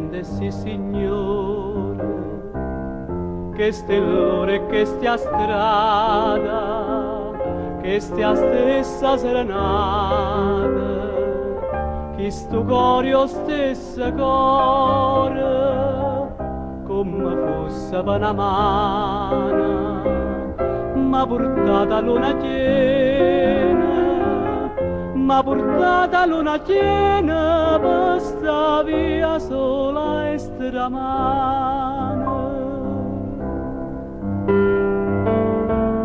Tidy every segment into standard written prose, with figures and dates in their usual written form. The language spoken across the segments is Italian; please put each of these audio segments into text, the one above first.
niente, sì signore, che stellore, che stia strada, che stia stessa serenata, chi sto cuore o stessa cuore, come fosse Panamana, m'ha portata luna piena, m'ha portata luna piena, per sta via sola e stramana.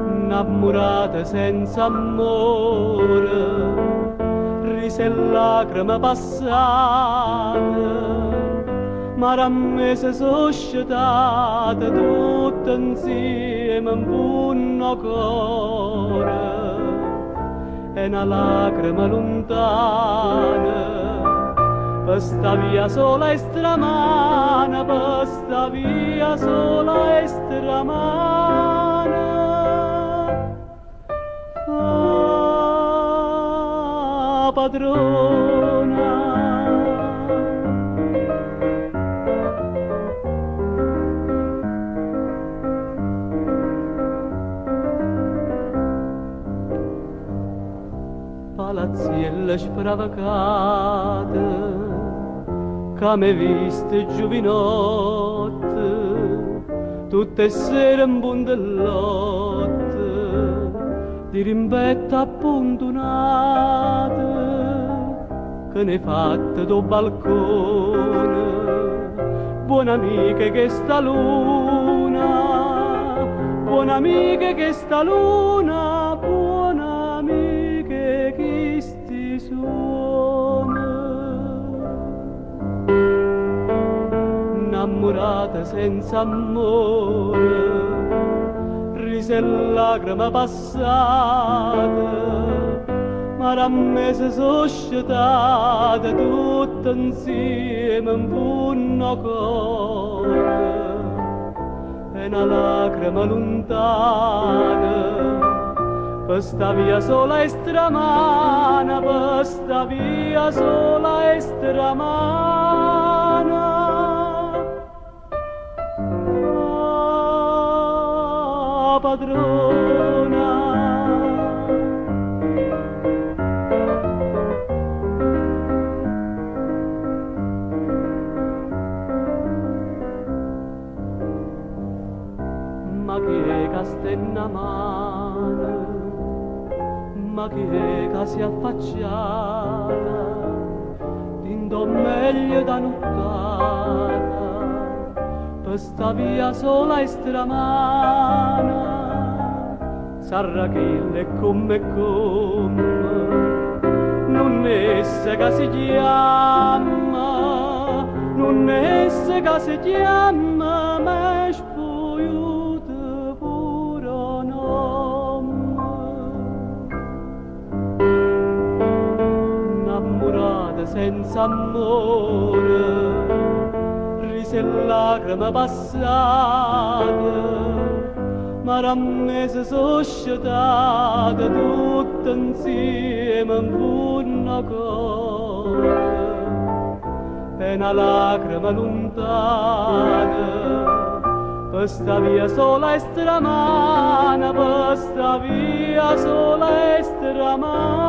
Innamorata senza amore, rise e lacrime passate, ma a me si sono scetate tutte insieme in un cuore, e una lacrima lontana, per sta via sola e stramana, per sta via sola e stramana. Padrona, palazzielle spravacate, che mi viste giovinotte, tutte sere in bundellotte, di rimbetta appuntunate, che ne fatte do balcone, buona amica che sta luna, buona amica che sta luna, buona amica che sti suona. Innamorata senza amore, rise e lacrime passate, ma a me si sono scetate tutte insieme in un cuore, e una lacrima lontana, per sta via sola e stramana, per sta via sola e stramana. Padrona, ma chi è che sta in mano, ma chi è che si è affacciata, dindo meglio da nottata, per sta via sola e stramana. Sarà che è come, non è se che si chiama, non è se che si chiama, ma è spogliuta pure nome. Innamorata senza amore, rise e lacrime passate, ma a me si sono scetate tutte insieme in un cuore, e una lacrima lontana, per sta via sola e stramana, per sta via sola e stramana.